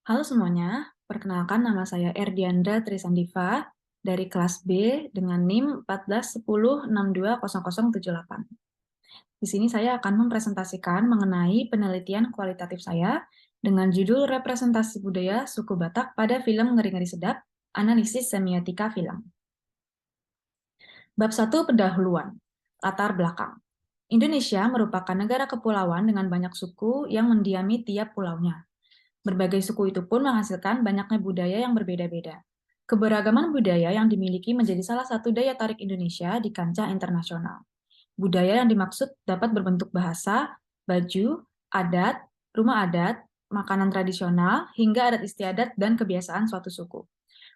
Halo semuanya, perkenalkan nama saya Erdiandra Trisandiva dari kelas B dengan NIM 1410620078. Di sini saya akan mempresentasikan mengenai penelitian kualitatif saya dengan judul Representasi Budaya Suku Batak pada Film Ngeri-Ngeri Sedap, Analisis Semiotika Film. Bab 1 Pendahuluan, Latar Belakang. Indonesia merupakan negara kepulauan dengan banyak suku yang mendiami tiap pulaunya. Berbagai suku itu pun menghasilkan banyaknya budaya yang berbeda-beda. Keberagaman budaya yang dimiliki menjadi salah satu daya tarik Indonesia di kancah internasional. Budaya yang dimaksud dapat berbentuk bahasa, baju, adat, rumah adat, makanan tradisional, hingga adat istiadat dan kebiasaan suatu suku.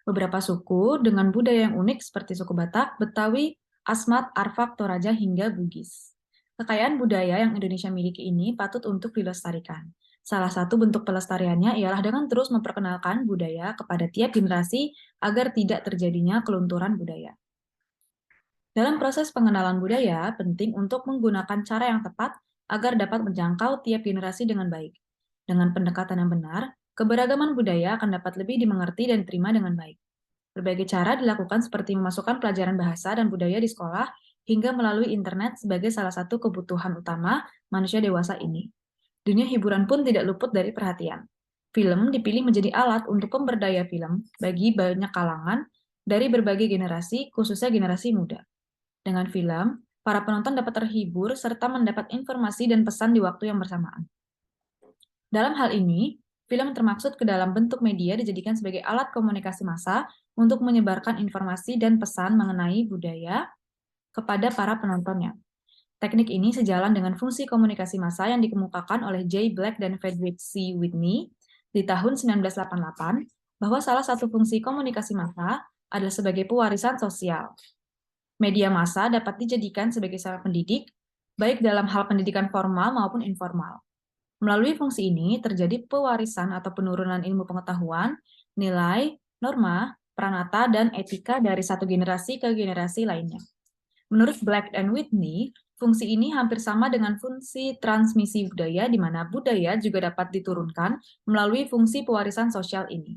Beberapa suku dengan budaya yang unik seperti suku Batak, Betawi, Asmat, Arfak, Toraja, hingga Bugis. Kekayaan budaya yang Indonesia miliki ini patut untuk dilestarikan. Salah satu bentuk pelestariannya ialah dengan terus memperkenalkan budaya kepada tiap generasi agar tidak terjadinya kelunturan budaya. Dalam proses pengenalan budaya, penting untuk menggunakan cara yang tepat agar dapat menjangkau tiap generasi dengan baik. Dengan pendekatan yang benar, keberagaman budaya akan dapat lebih dimengerti dan diterima dengan baik. Berbagai cara dilakukan seperti memasukkan pelajaran bahasa dan budaya di sekolah hingga melalui internet sebagai salah satu kebutuhan utama manusia dewasa ini. Dunia hiburan pun tidak luput dari perhatian. Film dipilih menjadi alat untuk pemberdaya film bagi banyak kalangan dari berbagai generasi, khususnya generasi muda. Dengan film, para penonton dapat terhibur serta mendapat informasi dan pesan di waktu yang bersamaan. Dalam hal ini, film termaksud ke dalam bentuk media dijadikan sebagai alat komunikasi massa untuk menyebarkan informasi dan pesan mengenai budaya kepada para penontonnya. Teknik ini sejalan dengan fungsi komunikasi massa yang dikemukakan oleh J. Black dan Frederick C. Whitney di tahun 1988, bahwa salah satu fungsi komunikasi massa adalah sebagai pewarisan sosial. Media massa dapat dijadikan sebagai sarana pendidik, baik dalam hal pendidikan formal maupun informal. Melalui fungsi ini terjadi pewarisan atau penurunan ilmu pengetahuan, nilai, norma, pranata, dan etika dari satu generasi ke generasi lainnya. Menurut Black dan Whitney, fungsi ini hampir sama dengan fungsi transmisi budaya, di mana budaya juga dapat diturunkan melalui fungsi pewarisan sosial ini.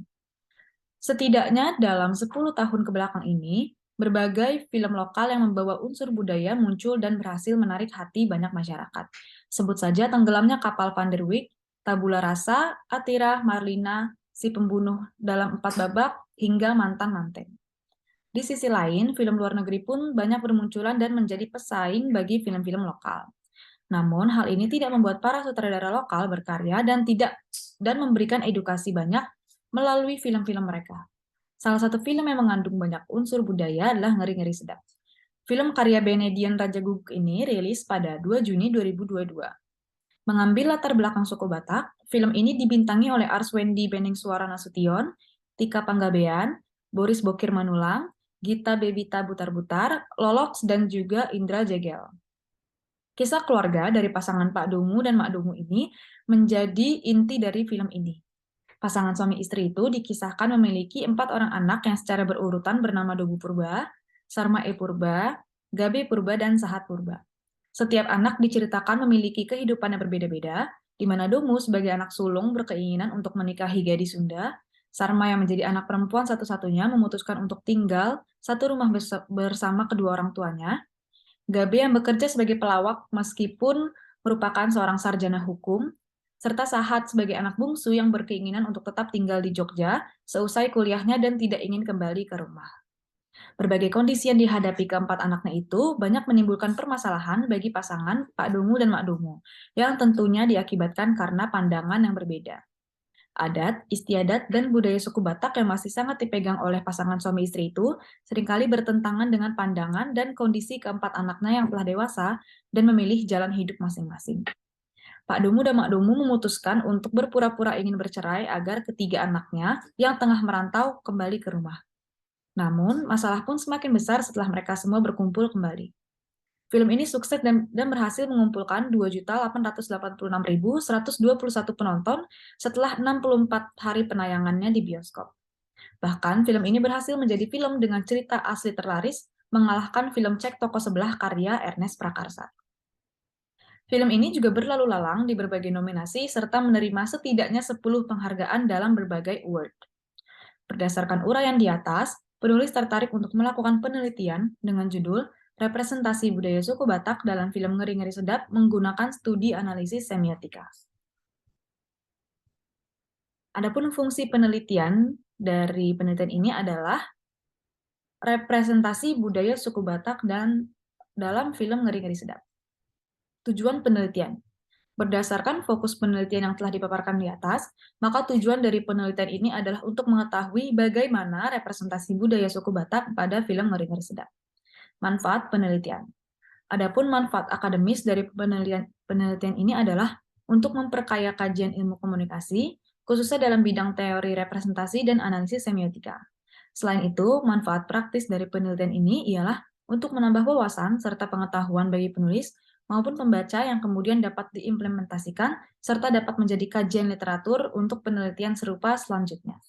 Setidaknya dalam 10 tahun kebelakang ini, berbagai film lokal yang membawa unsur budaya muncul dan berhasil menarik hati banyak masyarakat. Sebut saja tenggelamnya kapal Van der Wijk, Tabula Rasa, Atira, Marlina, Si Pembunuh dalam 4 babak, hingga Mantan Manten. Di sisi lain, film luar negeri pun banyak bermunculan dan menjadi pesaing bagi film-film lokal. Namun, hal ini tidak membuat para sutradara lokal berkarya dan memberikan edukasi banyak melalui film-film mereka. Salah satu film yang mengandung banyak unsur budaya adalah Ngeri-Ngeri Sedap. Film karya Benedion Rajaguguk ini rilis pada 2 Juni 2022. Mengambil latar belakang suku Batak, film ini dibintangi oleh Arswendi Beningsuara Nasution, Tika Panggabean, Boris Bokir Manulang, Gita Bebita Butar-Butar, Lolox, dan juga Indra Jegel. Kisah keluarga dari pasangan Pak Domu dan Mak Domu ini menjadi inti dari film ini. Pasangan suami istri itu dikisahkan memiliki 4 orang anak yang secara berurutan bernama Dobu Purba, Sarma E Purba, Gabe Purba, dan Sahat Purba. Setiap anak diceritakan memiliki kehidupan yang berbeda-beda, di mana Domu sebagai anak sulung berkeinginan untuk menikahi gadis Sunda, Sarma yang menjadi anak perempuan satu-satunya memutuskan untuk tinggal satu rumah bersama kedua orang tuanya, Gabe yang bekerja sebagai pelawak meskipun merupakan seorang sarjana hukum, serta Sahat sebagai anak bungsu yang berkeinginan untuk tetap tinggal di Jogja seusai kuliahnya dan tidak ingin kembali ke rumah. Berbagai kondisi yang dihadapi keempat anaknya itu banyak menimbulkan permasalahan bagi pasangan Pak Domu dan Mak Domu, yang tentunya diakibatkan karena pandangan yang berbeda. Adat, istiadat, dan budaya suku Batak yang masih sangat dipegang oleh pasangan suami istri itu seringkali bertentangan dengan pandangan dan kondisi keempat anaknya yang telah dewasa dan memilih jalan hidup masing-masing. Pak Domu dan Mak Domu memutuskan untuk berpura-pura ingin bercerai agar ketiga anaknya yang tengah merantau kembali ke rumah. Namun, masalah pun semakin besar setelah mereka semua berkumpul kembali. Film ini sukses dan berhasil mengumpulkan 2.886.121 penonton setelah 64 hari penayangannya di bioskop. Bahkan, film ini berhasil menjadi film dengan cerita asli terlaris, mengalahkan film Cek Toko Sebelah karya Ernest Prakarsa. Film ini juga berlalu lalang di berbagai nominasi serta menerima setidaknya 10 penghargaan dalam berbagai award. Berdasarkan uraian di atas, penulis tertarik untuk melakukan penelitian dengan judul Representasi Budaya Suku Batak dalam Film Ngeri-Ngeri Sedap menggunakan studi analisis semiotika. Adapun fungsi penelitian dari penelitian ini adalah representasi budaya suku Batak dan dalam film Ngeri-Ngeri Sedap. Tujuan penelitian. Berdasarkan fokus penelitian yang telah dipaparkan di atas, maka tujuan dari penelitian ini adalah untuk mengetahui bagaimana representasi budaya suku Batak pada film Ngeri-Ngeri Sedap. Manfaat penelitian. Adapun manfaat akademis dari penelitian ini adalah untuk memperkaya kajian ilmu komunikasi, khususnya dalam bidang teori representasi dan analisis semiotika. Selain itu, manfaat praktis dari penelitian ini ialah untuk menambah wawasan serta pengetahuan bagi penulis maupun pembaca yang kemudian dapat diimplementasikan serta dapat menjadi kajian literatur untuk penelitian serupa selanjutnya.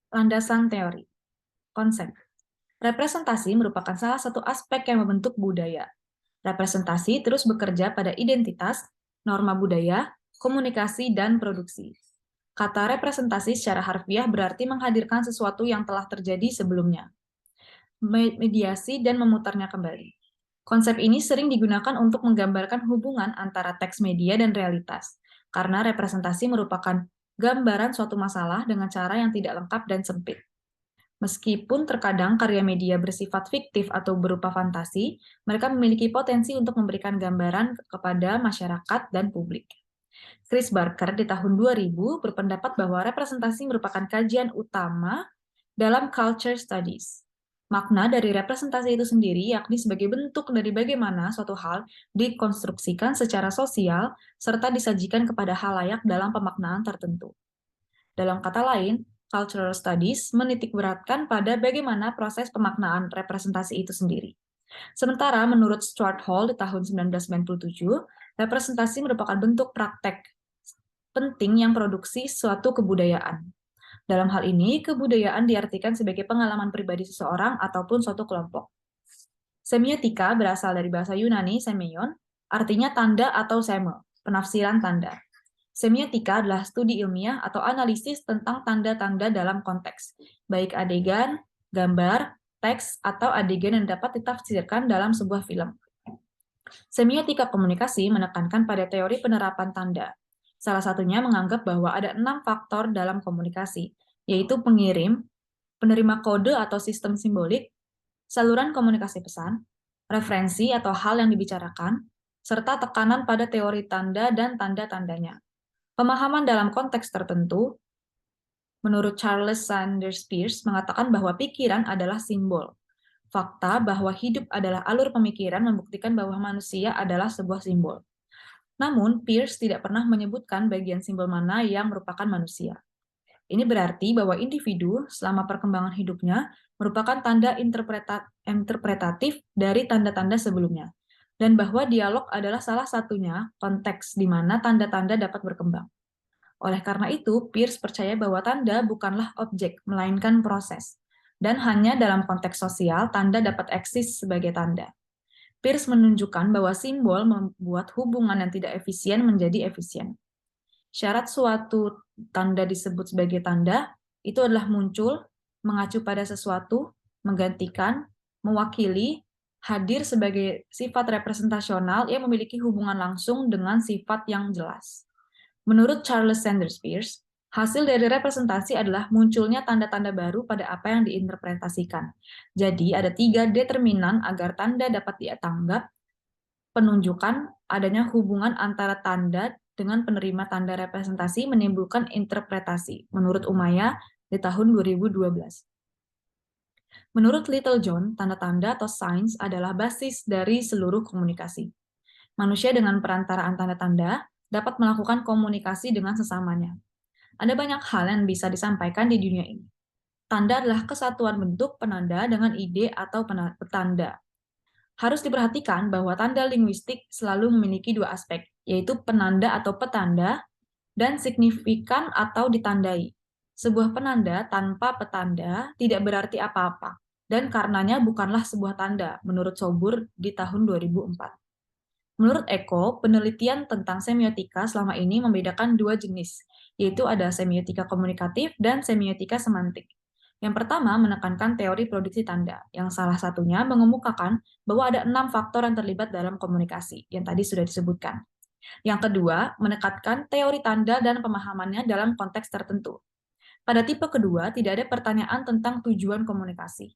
Landasan teori. Konsep. Representasi merupakan salah satu aspek yang membentuk budaya. Representasi terus bekerja pada identitas, norma budaya, komunikasi, dan produksi. Kata representasi secara harfiah berarti menghadirkan sesuatu yang telah terjadi sebelumnya. Mediasi dan memutarnya kembali. Konsep ini sering digunakan untuk menggambarkan hubungan antara teks media dan realitas, karena representasi merupakan gambaran suatu masalah dengan cara yang tidak lengkap dan sempit. Meskipun terkadang karya media bersifat fiktif atau berupa fantasi, mereka memiliki potensi untuk memberikan gambaran kepada masyarakat dan publik. Chris Barker di tahun 2000 berpendapat bahwa representasi merupakan kajian utama dalam culture studies. Makna dari representasi itu sendiri yakni sebagai bentuk dari bagaimana suatu hal dikonstruksikan secara sosial serta disajikan kepada halayak dalam pemaknaan tertentu. Dalam kata lain, cultural studies menitikberatkan pada bagaimana proses pemaknaan representasi itu sendiri. Sementara menurut Stuart Hall di tahun 1997, representasi merupakan bentuk praktek penting yang produksi suatu kebudayaan. Dalam hal ini, kebudayaan diartikan sebagai pengalaman pribadi seseorang ataupun suatu kelompok. Semiotika berasal dari bahasa Yunani semeion, artinya tanda atau seme, penafsiran tanda. Semiotika adalah studi ilmiah atau analisis tentang tanda-tanda dalam konteks, baik adegan, gambar, teks, atau adegan yang dapat ditafsirkan dalam sebuah film. Semiotika komunikasi menekankan pada teori penerapan tanda. Salah satunya menganggap bahwa ada 6 faktor dalam komunikasi, yaitu pengirim, penerima kode atau sistem simbolik, saluran komunikasi pesan, referensi atau hal yang dibicarakan, serta tekanan pada teori tanda dan tanda-tandanya. Pemahaman dalam konteks tertentu, menurut Charles Sanders Peirce, mengatakan bahwa pikiran adalah simbol. Fakta bahwa hidup adalah alur pemikiran membuktikan bahwa manusia adalah sebuah simbol. Namun, Peirce tidak pernah menyebutkan bagian simbol mana yang merupakan manusia. Ini berarti bahwa individu selama perkembangan hidupnya merupakan tanda interpretatif dari tanda-tanda sebelumnya, dan bahwa dialog adalah salah satunya konteks di mana tanda-tanda dapat berkembang. Oleh karena itu, Peirce percaya bahwa tanda bukanlah objek, melainkan proses, dan hanya dalam konteks sosial tanda dapat eksis sebagai tanda. Peirce menunjukkan bahwa simbol membuat hubungan yang tidak efisien menjadi efisien. Syarat suatu tanda disebut sebagai tanda itu adalah muncul, mengacu pada sesuatu, menggantikan, mewakili, hadir sebagai sifat representasional yang memiliki hubungan langsung dengan sifat yang jelas. Menurut Charles Sanders Peirce, hasil dari representasi adalah munculnya tanda-tanda baru pada apa yang diinterpretasikan. Jadi, ada 3 determinan agar tanda dapat dianggap penunjukan adanya hubungan antara tanda dengan penerima tanda representasi menimbulkan interpretasi, menurut Umaya di tahun 2012. Menurut Littlejohn, tanda-tanda atau signs adalah basis dari seluruh komunikasi. Manusia dengan perantaraan tanda-tanda dapat melakukan komunikasi dengan sesamanya. Ada banyak hal yang bisa disampaikan di dunia ini. Tanda adalah kesatuan bentuk penanda dengan ide atau petanda. Harus diperhatikan bahwa tanda linguistik selalu memiliki 2 aspek, yaitu penanda atau petanda dan signifikan atau ditandai. Sebuah penanda tanpa petanda tidak berarti apa-apa. dan karenanya bukanlah sebuah tanda, menurut Sobur di tahun 2004. Menurut Eko, penelitian tentang semiotika selama ini membedakan dua jenis, yaitu ada semiotika komunikatif dan semiotika semantik. Yang pertama menekankan teori produksi tanda, yang salah satunya mengemukakan bahwa ada 6 faktor yang terlibat dalam komunikasi, yang tadi sudah disebutkan. Yang kedua, menekankan teori tanda dan pemahamannya dalam konteks tertentu. Pada tipe kedua, tidak ada pertanyaan tentang tujuan komunikasi.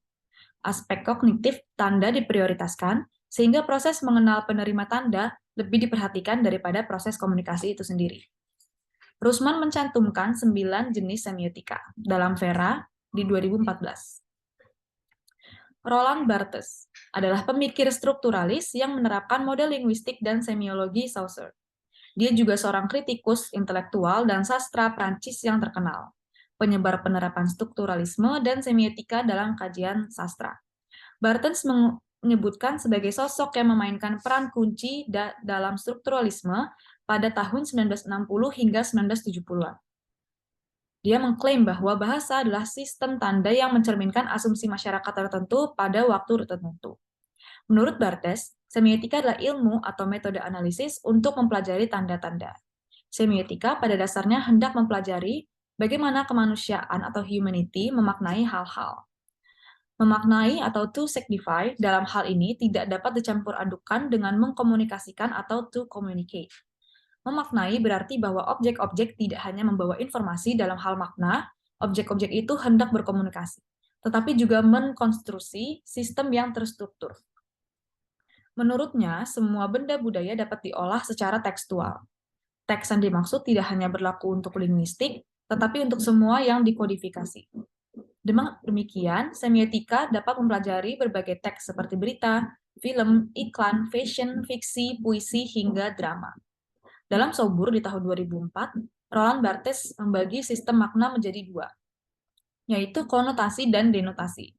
Aspek kognitif tanda diprioritaskan, sehingga proses mengenal penerima tanda lebih diperhatikan daripada proses komunikasi itu sendiri. Rusman mencantumkan 9 jenis semiotika dalam Vera di 2014. Roland Barthes adalah pemikir strukturalis yang menerapkan model linguistik dan semiologi Saussure. Dia juga seorang kritikus intelektual dan sastra Prancis yang terkenal, penyebar penerapan strukturalisme dan semiotika dalam kajian sastra. Barthes menyebutkan sebagai sosok yang memainkan peran kunci dalam strukturalisme pada tahun 1960 hingga 1970-an. Dia mengklaim bahwa bahasa adalah sistem tanda yang mencerminkan asumsi masyarakat tertentu pada waktu tertentu. Menurut Barthes, semiotika adalah ilmu atau metode analisis untuk mempelajari tanda-tanda. Semiotika pada dasarnya hendak mempelajari bagaimana kemanusiaan atau humanity memaknai hal-hal. Memaknai atau to signify dalam hal ini tidak dapat dicampur adukan dengan mengkomunikasikan atau to communicate. Memaknai berarti bahwa objek-objek tidak hanya membawa informasi dalam hal makna, objek-objek itu hendak berkomunikasi, tetapi juga mengkonstruksi sistem yang terstruktur. Menurutnya, semua benda budaya dapat diolah secara tekstual. Teks yang dimaksud tidak hanya berlaku untuk linguistik, tetapi untuk semua yang dikodifikasi. Demikian, semiotika dapat mempelajari berbagai teks seperti berita, film, iklan, fashion, fiksi, puisi, hingga drama. Dalam Sobur di tahun 2004, Roland Barthes membagi sistem makna menjadi dua, yaitu konotasi dan denotasi.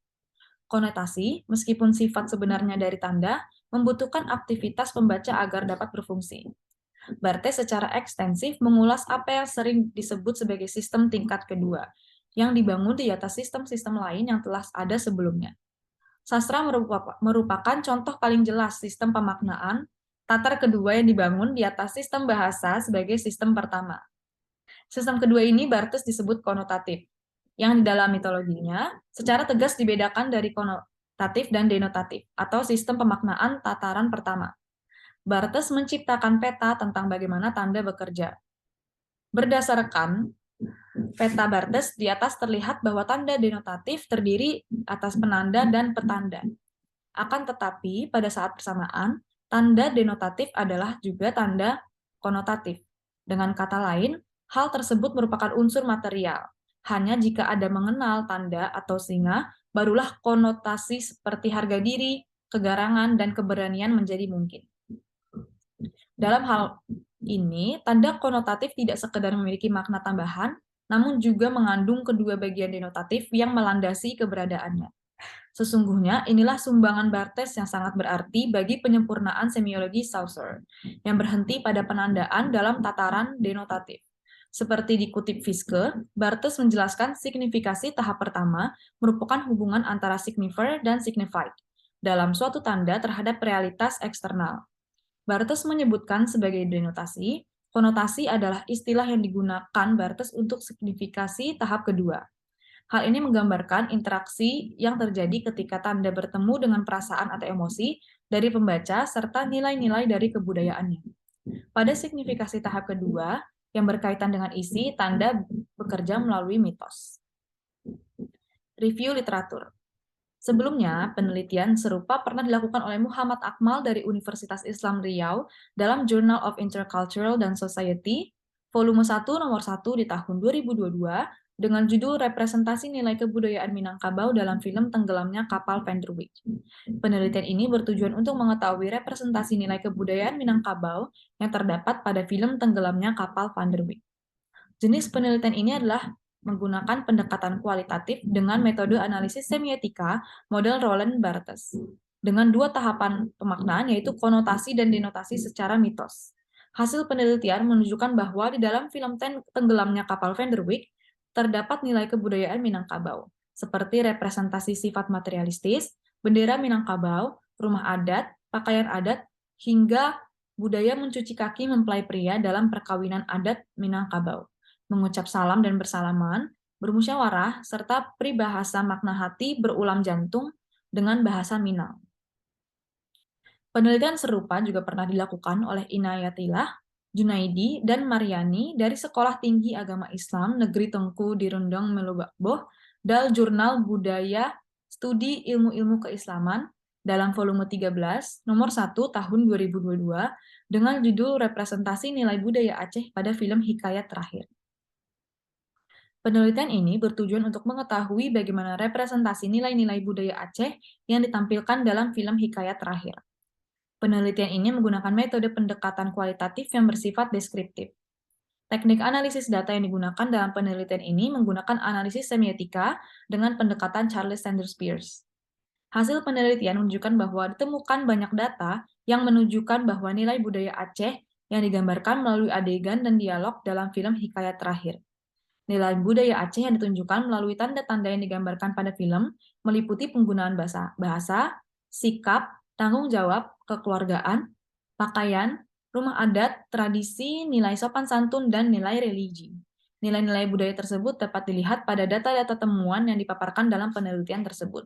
Konotasi, meskipun sifat sebenarnya dari tanda, membutuhkan aktivitas pembaca agar dapat berfungsi. Barthes secara ekstensif mengulas apa yang sering disebut sebagai sistem tingkat kedua, yang dibangun di atas sistem-sistem lain yang telah ada sebelumnya. Sastra merupakan contoh paling jelas sistem pemaknaan tatar kedua yang dibangun di atas sistem bahasa sebagai sistem pertama. Sistem kedua ini Barthes disebut konotatif, yang di dalam mitologinya secara tegas dibedakan dari konotatif dan denotatif, atau sistem pemaknaan tataran pertama. Barthes menciptakan peta tentang bagaimana tanda bekerja. Berdasarkan peta Barthes, di atas terlihat bahwa tanda denotatif terdiri atas penanda dan petanda. Akan tetapi, pada saat bersamaan, tanda denotatif adalah juga tanda konotatif. Dengan kata lain, hal tersebut merupakan unsur material. Hanya jika ada mengenal tanda atau singa, barulah konotasi seperti harga diri, kegarangan, dan keberanian menjadi mungkin. Dalam hal ini, tanda konotatif tidak sekedar memiliki makna tambahan, namun juga mengandung kedua bagian denotatif yang melandasi keberadaannya. Sesungguhnya, inilah sumbangan Barthes yang sangat berarti bagi penyempurnaan semiologi Saussure, yang berhenti pada penandaan dalam tataran denotatif. Seperti dikutip Fiske, Barthes menjelaskan signifikasi tahap pertama merupakan hubungan antara signifier dan signified dalam suatu tanda terhadap realitas eksternal. Barthes menyebutkan sebagai denotasi, konotasi adalah istilah yang digunakan Barthes untuk signifikasi tahap kedua. Hal ini menggambarkan interaksi yang terjadi ketika tanda bertemu dengan perasaan atau emosi dari pembaca serta nilai-nilai dari kebudayaannya. Pada signifikasi tahap kedua, yang berkaitan dengan isi, tanda bekerja melalui mitos. Review literatur. Sebelumnya, penelitian serupa pernah dilakukan oleh Muhammad Akmal dari Universitas Islam Riau dalam Journal of Intercultural and Society, volume 1 nomor 1 di tahun 2022, dengan judul Representasi Nilai Kebudayaan Minangkabau dalam Film Tenggelamnya Kapal Van der Wijk. Penelitian ini bertujuan untuk mengetahui representasi nilai kebudayaan Minangkabau yang terdapat pada film Tenggelamnya Kapal Van der Wijk. Jenis penelitian ini adalah menggunakan pendekatan kualitatif dengan metode analisis semiotika model Roland Barthes, dengan dua tahapan pemaknaan yaitu konotasi dan denotasi secara mitos. Hasil penelitian menunjukkan bahwa di dalam film Tenggelamnya Kapal Van der Wijk terdapat nilai kebudayaan Minangkabau, seperti representasi sifat materialistis, bendera Minangkabau, rumah adat, pakaian adat, hingga budaya mencuci kaki mempelai pria dalam perkawinan adat Minangkabau, mengucap salam dan bersalaman, bermusyawarah, serta peribahasa makna hati berulam jantung dengan bahasa Minang. Penelitian serupa juga pernah dilakukan oleh Inayatillah, Junaidi, dan Mariani dari Sekolah Tinggi Agama Islam Negeri Tengku di Rendang Melubakboh dan Jurnal Budaya Studi Ilmu-Ilmu Keislaman dalam volume 13, nomor 1 tahun 2022 dengan judul Representasi Nilai Budaya Aceh pada Film Hikayat Terakhir. Penelitian ini bertujuan untuk mengetahui bagaimana representasi nilai-nilai budaya Aceh yang ditampilkan dalam film Hikayat Terakhir. Penelitian ini menggunakan metode pendekatan kualitatif yang bersifat deskriptif. Teknik analisis data yang digunakan dalam penelitian ini menggunakan analisis semiotika dengan pendekatan Charles Sanders Peirce. Hasil penelitian menunjukkan bahwa ditemukan banyak data yang menunjukkan bahwa nilai budaya Aceh yang digambarkan melalui adegan dan dialog dalam film Hikayat Terakhir. Nilai budaya Aceh yang ditunjukkan melalui tanda-tanda yang digambarkan pada film meliputi penggunaan bahasa, sikap, tanggung jawab, kekeluargaan, pakaian, rumah adat, tradisi, nilai sopan santun, dan nilai religi. Nilai-nilai budaya tersebut dapat dilihat pada data-data temuan yang dipaparkan dalam penelitian tersebut.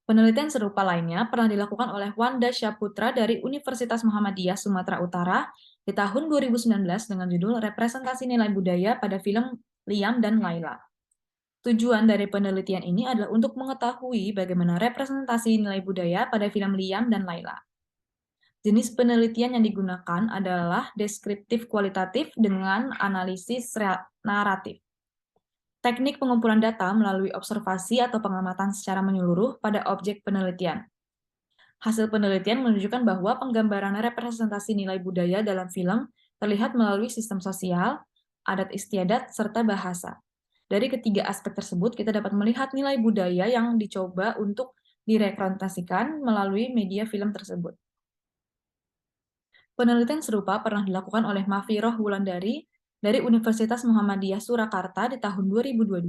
Penelitian serupa lainnya pernah dilakukan oleh Wanda Syaputra dari Universitas Muhammadiyah Sumatera Utara di tahun 2019 dengan judul Representasi Nilai Budaya pada Film Liam dan Laila. Tujuan dari penelitian ini adalah untuk mengetahui bagaimana representasi nilai budaya pada film Liam dan Laila. Jenis penelitian yang digunakan adalah deskriptif kualitatif dengan analisis naratif. Teknik pengumpulan data melalui observasi atau pengamatan secara menyeluruh pada objek penelitian. Hasil penelitian menunjukkan bahwa penggambaran representasi nilai budaya dalam film terlihat melalui sistem sosial, adat istiadat, serta bahasa. Dari ketiga aspek tersebut, kita dapat melihat nilai budaya yang dicoba untuk direpresentasikan melalui media film tersebut. Penelitian serupa pernah dilakukan oleh Mafiroh Wulandari dari Universitas Muhammadiyah Surakarta di tahun 2022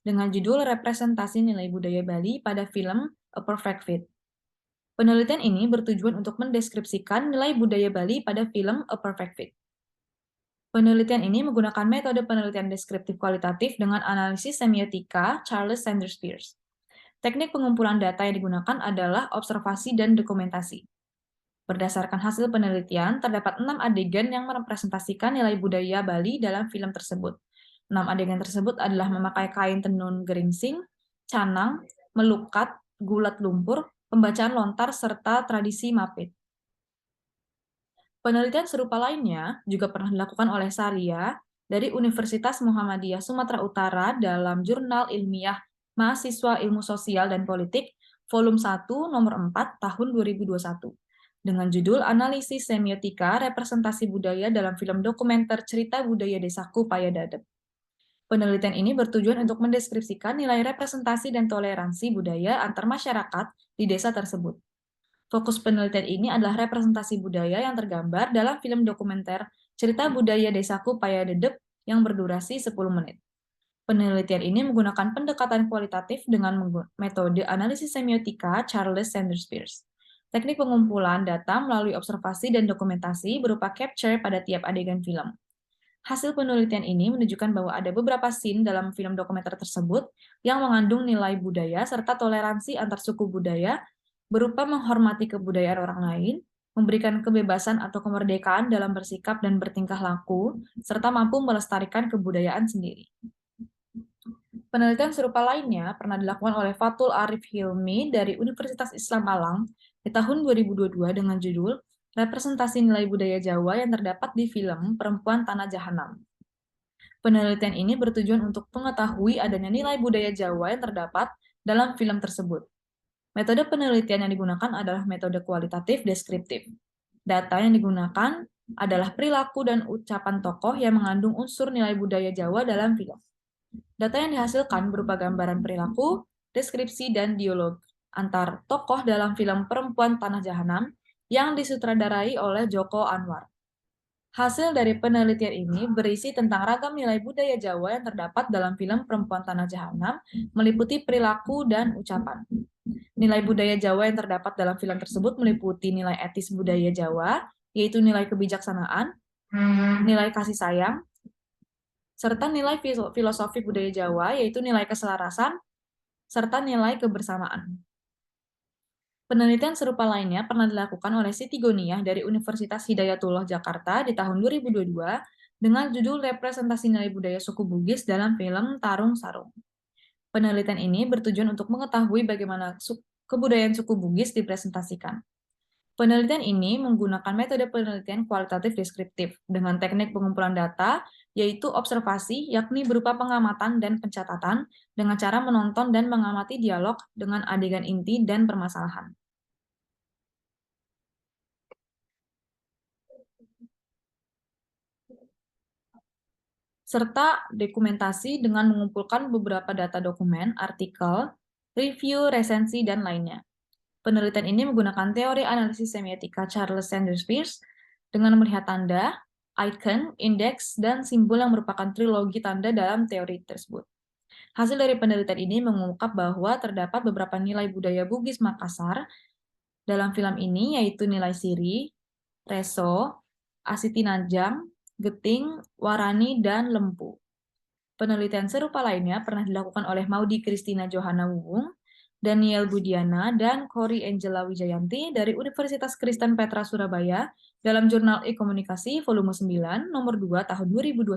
dengan judul Representasi Nilai Budaya Bali pada film A Perfect Fit. Penelitian ini bertujuan untuk mendeskripsikan nilai budaya Bali pada film A Perfect Fit. Penelitian ini menggunakan metode penelitian deskriptif kualitatif dengan analisis semiotika Charles Sanders Peirce. Teknik pengumpulan data yang digunakan adalah observasi dan dokumentasi. Berdasarkan hasil penelitian, terdapat 6 adegan yang merepresentasikan nilai budaya Bali dalam film tersebut. 6 adegan tersebut adalah memakai kain tenun geringsing, canang, melukat, gulat lumpur, pembacaan lontar, serta tradisi mapit. Penelitian serupa lainnya juga pernah dilakukan oleh Saria dari Universitas Muhammadiyah Sumatera Utara dalam Jurnal Ilmiah Mahasiswa Ilmu Sosial dan Politik, volume 1, nomor 4, tahun 2021. Dengan judul Analisis Semiotika Representasi Budaya dalam Film Dokumenter Cerita Budaya Desaku Paya Dadep. Penelitian ini bertujuan untuk mendeskripsikan nilai representasi dan toleransi budaya antar masyarakat di desa tersebut. Fokus penelitian ini adalah representasi budaya yang tergambar dalam film dokumenter Cerita Budaya Desaku Paya Dadep yang berdurasi 10 menit. Penelitian ini menggunakan pendekatan kualitatif dengan metode analisis semiotika Charles Sanders Peirce. Teknik pengumpulan data melalui observasi dan dokumentasi berupa capture pada tiap adegan film. Hasil penelitian ini menunjukkan bahwa ada beberapa scene dalam film dokumenter tersebut yang mengandung nilai budaya serta toleransi antar suku budaya berupa menghormati kebudayaan orang lain, memberikan kebebasan atau kemerdekaan dalam bersikap dan bertingkah laku, serta mampu melestarikan kebudayaan sendiri. Penelitian serupa lainnya pernah dilakukan oleh Fathul Arif Hilmi dari Universitas Islam Malang di tahun 2022 dengan judul Representasi Nilai Budaya Jawa yang terdapat di film Perempuan Tanah Jahanam. Penelitian ini bertujuan untuk mengetahui adanya nilai budaya Jawa yang terdapat dalam film tersebut. Metode penelitian yang digunakan adalah metode kualitatif deskriptif. Data yang digunakan adalah perilaku dan ucapan tokoh yang mengandung unsur nilai budaya Jawa dalam film. Data yang dihasilkan berupa gambaran perilaku, deskripsi, dan dialog antar tokoh dalam film Perempuan Tanah Jahanam yang disutradarai oleh Joko Anwar. Hasil dari penelitian ini berisi tentang ragam nilai budaya Jawa yang terdapat dalam film Perempuan Tanah Jahanam, meliputi perilaku dan ucapan. Nilai budaya Jawa yang terdapat dalam film tersebut meliputi nilai etis budaya Jawa, yaitu nilai kebijaksanaan, nilai kasih sayang, serta nilai filosofi budaya Jawa, yaitu nilai keselarasan, serta nilai kebersamaan. Penelitian serupa lainnya pernah dilakukan oleh Siti Goniyah dari Universitas Hidayatullah Jakarta di tahun 2022 dengan judul Representasi Nilai Budaya Suku Bugis dalam film Tarung Sarung. Penelitian ini bertujuan untuk mengetahui bagaimana kebudayaan suku Bugis dipresentasikan. Penelitian ini menggunakan metode penelitian kualitatif deskriptif dengan teknik pengumpulan data, yaitu observasi, yakni berupa pengamatan dan pencatatan, dengan cara menonton dan mengamati dialog dengan adegan inti dan permasalahan. Serta dokumentasi dengan mengumpulkan beberapa data dokumen, artikel, review, resensi, dan lainnya. Penelitian ini menggunakan teori analisis semiotika Charles Sanders Peirce dengan melihat tanda, icon, indeks, dan simbol yang merupakan trilogi tanda dalam teori tersebut. Hasil dari penelitian ini mengungkap bahwa terdapat beberapa nilai budaya Bugis Makassar dalam film ini, yaitu nilai siri, reso, asitinajang, geting, warani, dan lempu. Penelitian serupa lainnya pernah dilakukan oleh Maudi Kristina Johanna Wuwung, Daniel Budiana, dan Kori Angela Wijayanti dari Universitas Kristen Petra Surabaya dalam jurnal E-Komunikasi volume 9 nomor 2 tahun 2021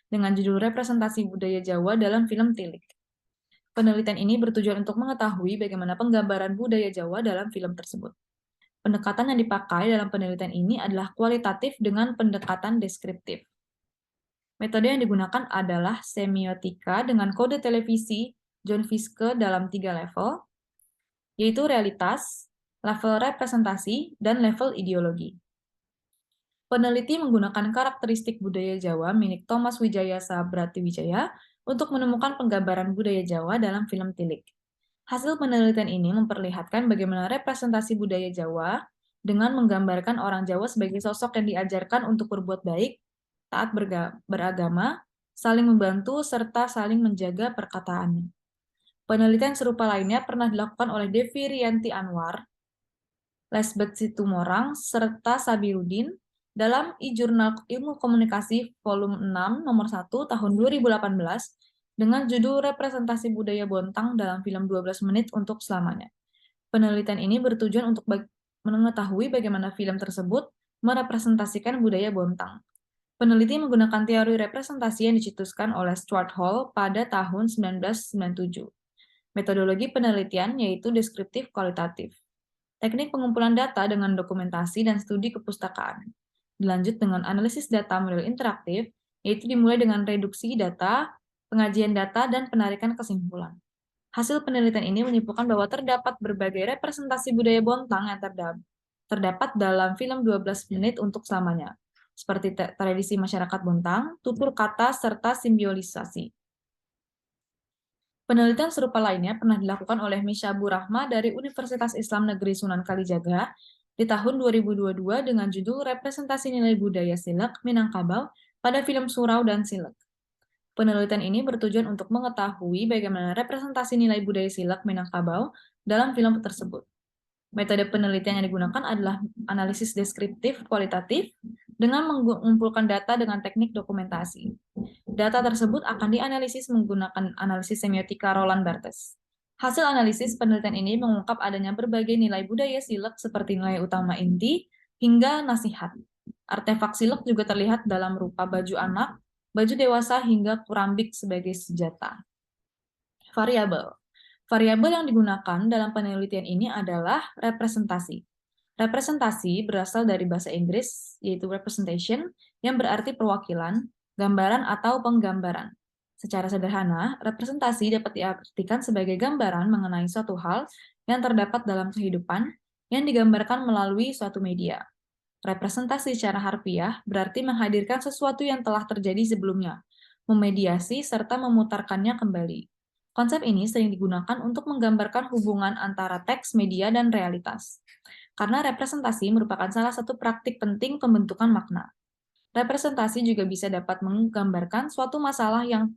dengan judul Representasi Budaya Jawa dalam Film Tilik. Penelitian ini bertujuan untuk mengetahui bagaimana penggambaran budaya Jawa dalam film tersebut. Pendekatan yang dipakai dalam penelitian ini adalah kualitatif dengan pendekatan deskriptif. Metode yang digunakan adalah semiotika dengan kode televisi John Fiske dalam 3 level, yaitu realitas, level representasi, dan level ideologi. Peneliti menggunakan karakteristik budaya Jawa milik Thomas Wijaya Sabrati Wijaya untuk menemukan penggambaran budaya Jawa dalam film Tilik. Hasil penelitian ini memperlihatkan bagaimana representasi budaya Jawa dengan menggambarkan orang Jawa sebagai sosok yang diajarkan untuk berbuat baik, taat beragama, saling membantu, serta saling menjaga perkataannya. Penelitian serupa lainnya pernah dilakukan oleh Devi Rianti Anwar, Lesbeth Situmorang, serta Sabirudin dalam e-Jurnal Ilmu Komunikasi volume 6 nomor 1 tahun 2018 dengan judul Representasi Budaya Bontang dalam film 12 menit untuk selamanya. Penelitian ini bertujuan untuk mengetahui bagaimana film tersebut merepresentasikan budaya Bontang. Peneliti menggunakan teori representasi yang dicetuskan oleh Stuart Hall pada tahun 1997. Metodologi penelitian yaitu deskriptif kualitatif. Teknik pengumpulan data dengan dokumentasi dan studi kepustakaan. Dilanjut dengan analisis data model interaktif, yaitu dimulai dengan reduksi data, pengajian data, dan penarikan kesimpulan. Hasil penelitian ini menyimpulkan bahwa terdapat berbagai representasi budaya Bontang yang terdapat dalam film 12 menit untuk selamanya, seperti tradisi masyarakat Bontang, tutur kata, serta simbiolisasi. Penelitian serupa lainnya pernah dilakukan oleh Mishabu Rahma dari Universitas Islam Negeri Sunan Kalijaga di tahun 2022 dengan judul Representasi Nilai Budaya Silek Minangkabau pada film Surau dan Silek. Penelitian ini bertujuan untuk mengetahui bagaimana representasi nilai budaya Silek Minangkabau dalam film tersebut. Metode penelitian yang digunakan adalah analisis deskriptif kualitatif dengan mengumpulkan data dengan teknik dokumentasi. Data tersebut akan dianalisis menggunakan analisis semiotika Roland Barthes. Hasil analisis penelitian ini mengungkap adanya berbagai nilai budaya Silek seperti nilai utama inti hingga nasihat. Artefak Silek juga terlihat dalam rupa baju anak, baju dewasa hingga kurambik sebagai senjata. Variabel. Variabel yang digunakan dalam penelitian ini adalah representasi. Representasi berasal dari bahasa Inggris, yaitu representation, yang berarti perwakilan, gambaran atau penggambaran. Secara sederhana, representasi dapat diartikan sebagai gambaran mengenai suatu hal yang terdapat dalam kehidupan yang digambarkan melalui suatu media. Representasi secara harfiah berarti menghadirkan sesuatu yang telah terjadi sebelumnya, memediasi serta memutarkannya kembali. Konsep ini sering digunakan untuk menggambarkan hubungan antara teks, media, dan realitas. Karena representasi merupakan salah satu praktik penting pembentukan makna. Representasi juga bisa dapat menggambarkan suatu masalah yang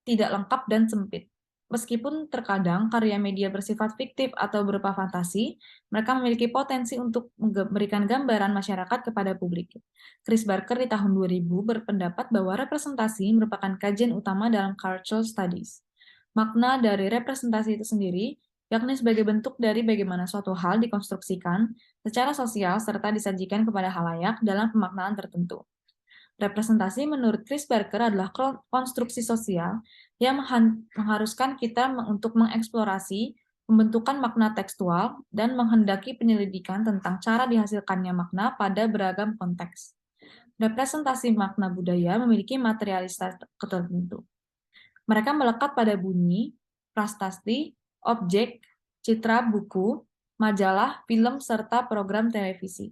tidak lengkap dan sempit. Meskipun terkadang karya media bersifat fiktif atau berupa fantasi, mereka memiliki potensi untuk memberikan gambaran masyarakat kepada publik. Chris Barker di tahun 2000 berpendapat bahwa representasi merupakan kajian utama dalam cultural studies. Makna dari representasi itu sendiri, yakni sebagai bentuk dari bagaimana suatu hal dikonstruksikan secara sosial serta disajikan kepada halayak dalam pemaknaan tertentu. Representasi menurut Chris Barker adalah konstruksi sosial yang mengharuskan kita untuk mengeksplorasi pembentukan makna tekstual dan menghendaki penyelidikan tentang cara dihasilkannya makna pada beragam konteks. Representasi makna budaya memiliki materialitas tertentu. Mereka melekat pada bunyi, prasasti, objek, citra buku, majalah, film, serta program televisi.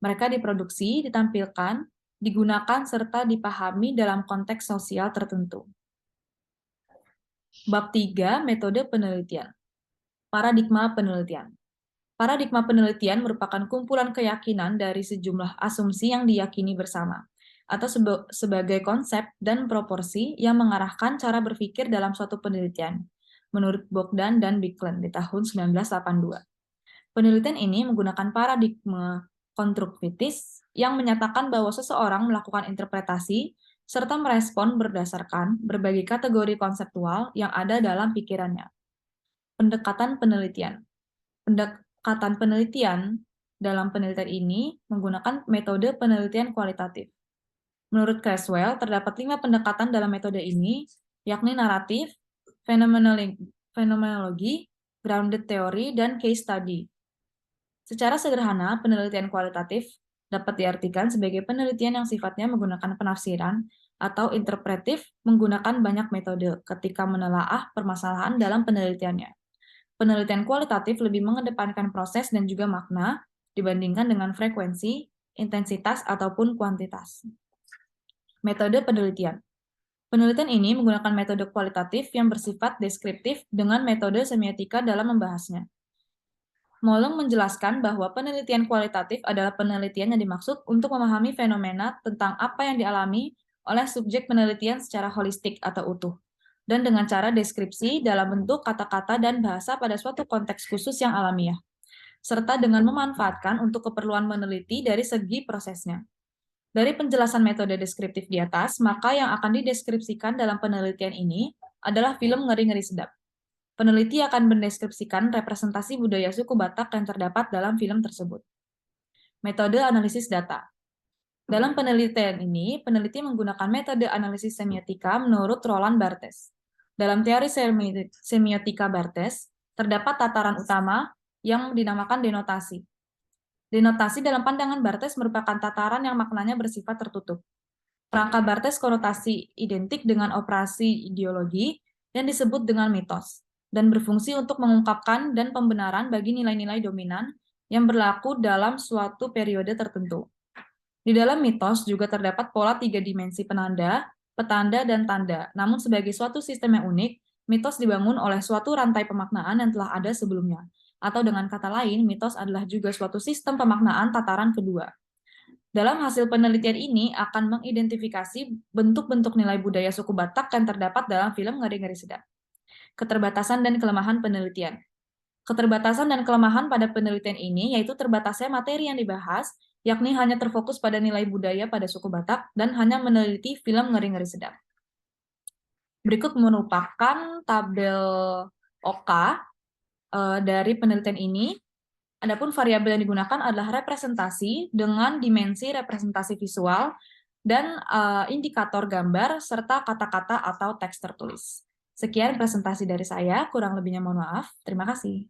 Mereka diproduksi, ditampilkan, digunakan, serta dipahami dalam konteks sosial tertentu. Bab 3, metode penelitian. Paradigma penelitian. Paradigma penelitian merupakan kumpulan keyakinan dari sejumlah asumsi yang diyakini bersama, atau sebagai konsep dan proporsi yang mengarahkan cara berpikir dalam suatu penelitian, menurut Bogdan dan Bicklin di tahun 1982. Penelitian ini menggunakan paradigma konstruktivis yang menyatakan bahwa seseorang melakukan interpretasi serta merespon berdasarkan berbagai kategori konseptual yang ada dalam pikirannya. Pendekatan penelitian. Pendekatan penelitian dalam penelitian ini menggunakan metode penelitian kualitatif. Menurut Creswell, terdapat 5 pendekatan dalam metode ini, yakni naratif, fenomenologi, grounded theory, dan case study. Secara sederhana, penelitian kualitatif dapat diartikan sebagai penelitian yang sifatnya menggunakan penafsiran atau interpretif menggunakan banyak metode ketika menelaah permasalahan dalam penelitiannya. Penelitian kualitatif lebih mengedepankan proses dan juga makna dibandingkan dengan frekuensi, intensitas, ataupun kuantitas. Metode penelitian. Penelitian ini menggunakan metode kualitatif yang bersifat deskriptif dengan metode semiotika dalam membahasnya. Molong menjelaskan bahwa penelitian kualitatif adalah penelitian yang dimaksud untuk memahami fenomena tentang apa yang dialami oleh subjek penelitian secara holistik atau utuh, dan dengan cara deskripsi dalam bentuk kata-kata dan bahasa pada suatu konteks khusus yang alamiah, serta dengan memanfaatkan untuk keperluan meneliti dari segi prosesnya. Dari penjelasan metode deskriptif di atas, maka yang akan dideskripsikan dalam penelitian ini adalah film Ngeri-Ngeri Sedap. Peneliti akan mendeskripsikan representasi budaya suku Batak yang terdapat dalam film tersebut. Metode analisis data. Dalam penelitian ini, peneliti menggunakan metode analisis semiotika menurut Roland Barthes. Dalam teori semiotika Barthes, terdapat tataran utama yang dinamakan denotasi. Denotasi dalam pandangan Barthes merupakan tataran yang maknanya bersifat tertutup. Kerangka Barthes konotasi identik dengan operasi ideologi yang disebut dengan mitos, dan berfungsi untuk mengungkapkan dan pembenaran bagi nilai-nilai dominan yang berlaku dalam suatu periode tertentu. Di dalam mitos juga terdapat pola 3 dimensi penanda, petanda, dan tanda. Namun sebagai suatu sistem yang unik, mitos dibangun oleh suatu rantai pemaknaan yang telah ada sebelumnya. Atau dengan kata lain, mitos adalah juga suatu sistem pemaknaan tataran kedua. Dalam hasil penelitian ini akan mengidentifikasi bentuk-bentuk nilai budaya suku Batak yang terdapat dalam film Ngeri-Ngeri Sedap. Keterbatasan dan kelemahan penelitian. Keterbatasan dan kelemahan pada penelitian ini yaitu terbatasnya materi yang dibahas, yakni hanya terfokus pada nilai budaya pada suku Batak dan hanya meneliti film Ngeri-Ngeri Sedap. Berikut merupakan tabel OK dari penelitian ini. Adapun variabel yang digunakan adalah representasi dengan dimensi representasi visual dan indikator gambar serta kata-kata atau teks tertulis. Sekian presentasi dari saya, kurang lebihnya mohon maaf. Terima kasih.